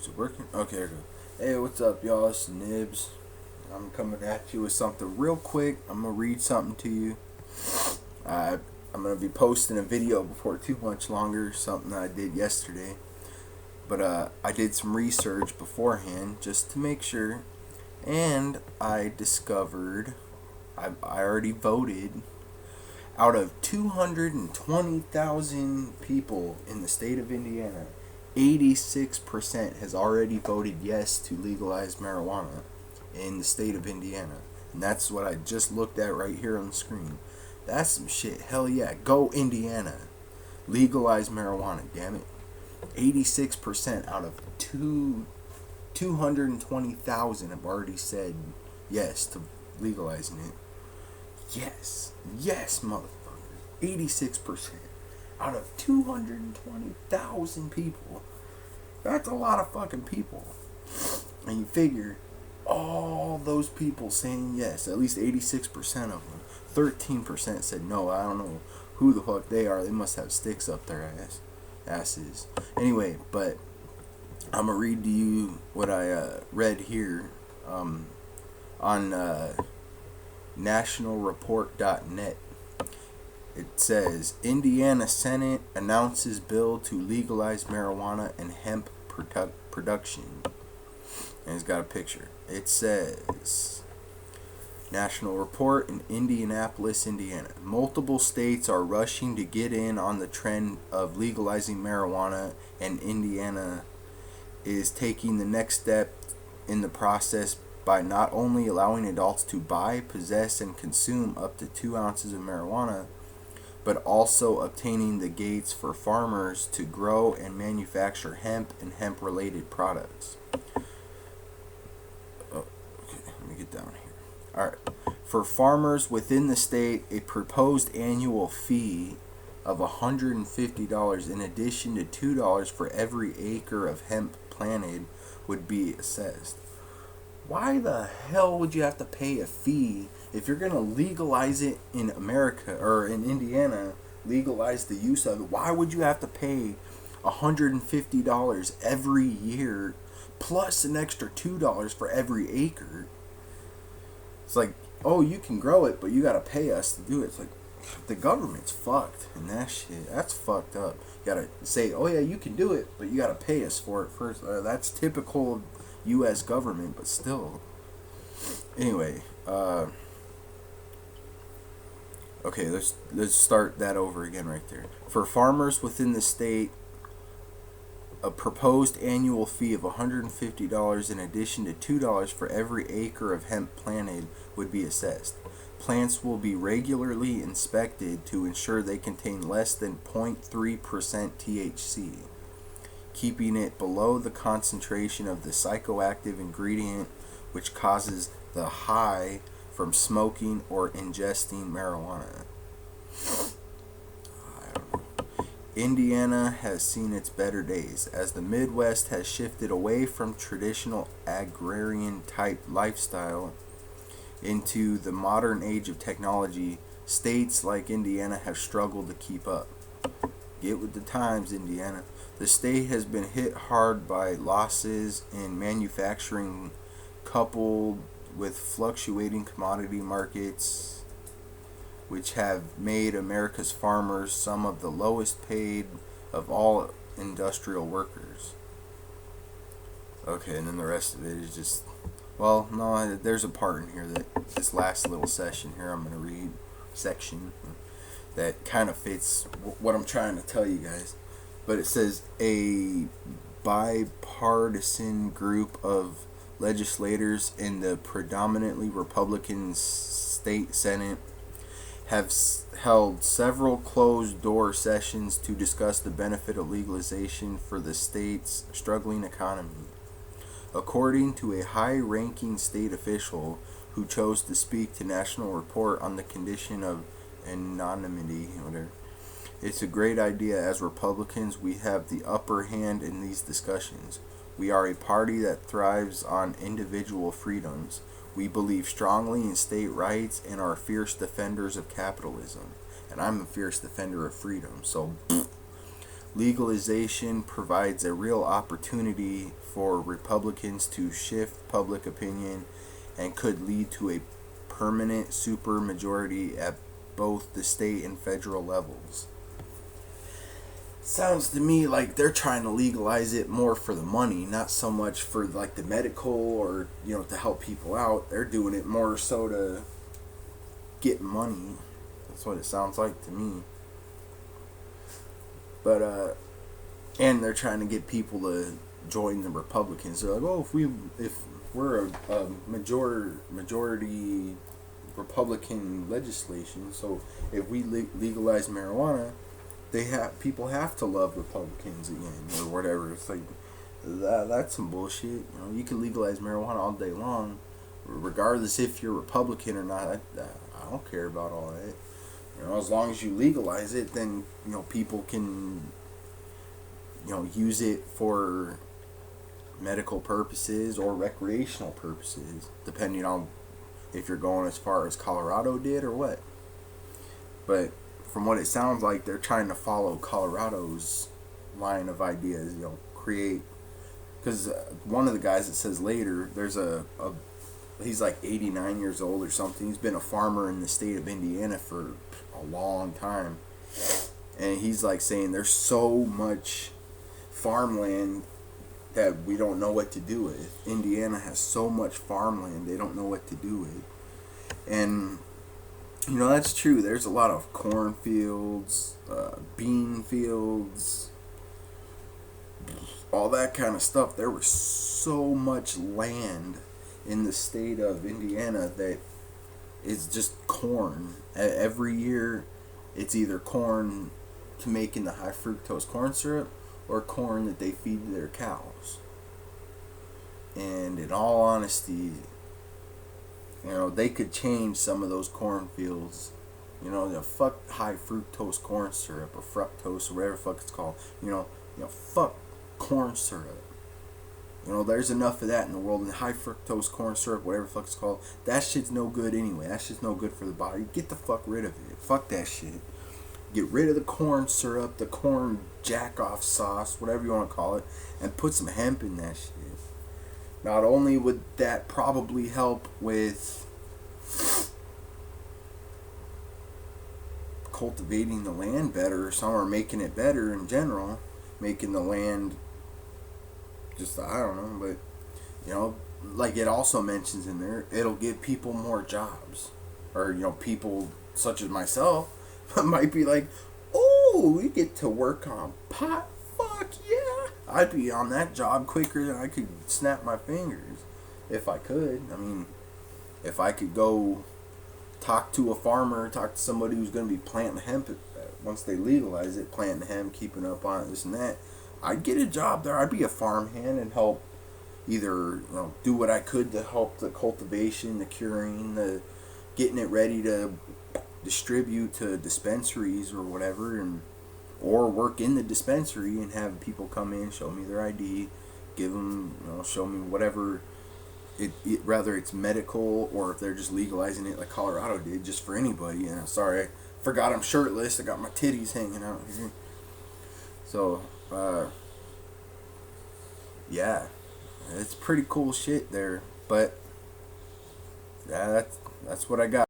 is it working? Okay, there we go. Hey, what's up, y'all? It's Nibbz. I'm coming at you with something real quick. I'm gonna read something to you. I'm gonna be posting a video before too much longer, something I did yesterday. But I did some research beforehand just to make sure, and I discovered I already voted. Out of 220,000 people in the state of Indiana, 86% has already voted yes to legalize marijuana in the state of Indiana. And that's what I just looked at right here on the screen. That's some shit. Hell yeah. Go Indiana. Legalize marijuana, damn it. 86% out of 220,000 have already said yes to legalizing it. Yes. Yes, motherfucker. 86% out of 220,000 people. That's a lot of fucking people. And you figure all those people saying yes, at least 86% of them. 13% said no. I don't know who the fuck they are. They must have sticks up their asses. Anyway, but I'm gonna read to you what I read here on nationalreport.net. It says Indiana Senate announces bill to legalize marijuana and hemp production. And it's got a picture. It says National Report in Indianapolis, Indiana. Multiple states are rushing to get in on the trend of legalizing marijuana, and Indiana is taking the next step in the process by not only allowing adults to buy, possess, and consume up to 2 ounces of marijuana, but also obtaining the gates for farmers to grow and manufacture hemp and hemp-related products. Oh, okay, let me get down here. Alright. For farmers within the state, a proposed annual fee of $150 in addition to $2 for every acre of hemp planted would be assessed. Why the hell would you have to pay a fee if you're going to legalize it in America or in Indiana, legalize the use of it? Why would you have to pay $150 every year plus an extra $2 for every acre? It's like, oh, you can grow it, but you got to pay us to do it. It's like, the government's fucked, and that's fucked up. You got to say, oh yeah, you can do it, but you got to pay us for it first. That's typical of U.S. government, but still. Anyway, okay, let's start that over again right there. For farmers within the state, a proposed annual fee of $150 in addition to $2 for every acre of hemp planted would be assessed. Plants will be regularly inspected to ensure they contain less than 0.3% THC, keeping it below the concentration of the psychoactive ingredient which causes the high from smoking or ingesting marijuana. Indiana has seen its better days as the Midwest has shifted away from traditional agrarian type lifestyle into the modern age of technology. States like Indiana have struggled to keep up. Get with the times, Indiana. The state has been hit hard by losses in manufacturing coupled with fluctuating commodity markets, which have made America's farmers some of the lowest paid of all industrial workers. Okay, and then the rest of it is just, well, no, there's a part in here that this last little section here I'm going to read, section, that kind of fits what I'm trying to tell you guys. But it says a bipartisan group of legislators in the predominantly Republican state Senate have held several closed-door sessions to discuss the benefit of legalization for the state's struggling economy. According to a high-ranking state official who chose to speak to National Report on the condition of anonymity, it's a great idea. As Republicans, we have the upper hand in these discussions. We are a party that thrives on individual freedoms. We believe strongly in state rights and are fierce defenders of capitalism. And I'm a fierce defender of freedom. So, Legalization provides a real opportunity for Republicans to shift public opinion and could lead to a permanent supermajority at both the state and federal levels. Sounds to me like they're trying to legalize it more for the money, not so much for like the medical or to help people out. They're doing it more so to get money. That's what it sounds like to me. But and they're trying to get people to join the Republicans. They're like, oh, if we're a majority Republican legislation, so if we legalize marijuana, people have to love Republicans again or whatever. It's like that's some bullshit. You can legalize marijuana all day long, regardless if you're Republican or not. I don't care about all that. As long as you legalize it, then people can use it for medical purposes or recreational purposes, depending on if you're going as far as Colorado did or what. But from what it sounds like, they're trying to follow Colorado's line of ideas, create. Because one of the guys that says later, there's he's like 89 years old or something. He's been a farmer in the state of Indiana for a long time. And he's like saying there's so much farmland that we don't know what to do with. Indiana has so much farmland they don't know what to do with. And that's true. There's a lot of cornfields, bean fields, all that kind of stuff. There was so much land in the state of Indiana that is just corn. Every year, it's either corn to make in the high fructose corn syrup or corn that they feed to their cows. And in all honesty, they could change some of those cornfields. Fuck high fructose corn syrup or fructose or whatever the fuck it's called. Fuck corn syrup. There's enough of that in the world. And high fructose corn syrup, whatever the fuck it's called, that shit's no good anyway. That shit's no good for the body. Get the fuck rid of it. Fuck that shit. Get rid of the corn syrup, the corn jack-off sauce, whatever you want to call it, and put some hemp in that shit. Not only would that probably help with cultivating the land better, or making it better in general, making the land just, I don't know, but, like it also mentions in there, it'll give people more jobs. Or, people such as myself might be like, oh, we get to work on pot? Fuck yeah! I'd be on that job quicker than I could snap my fingers. If I could. I mean, if I could go talk to a farmer, talk to somebody who's going to be planting hemp once they legalize it, planting hemp, keeping up on it, this and that, I'd get a job there. I'd be a farmhand and help either do what I could to help the cultivation, the curing, the getting it ready to distribute to dispensaries or whatever, or work in the dispensary and have people come in, show me their ID, give them, show me whatever. Rather it's medical or if they're just legalizing it like Colorado did, just for anybody. Sorry, I forgot I'm shirtless. I got my titties hanging out here. So, yeah, it's pretty cool shit there. But yeah, that's what I got.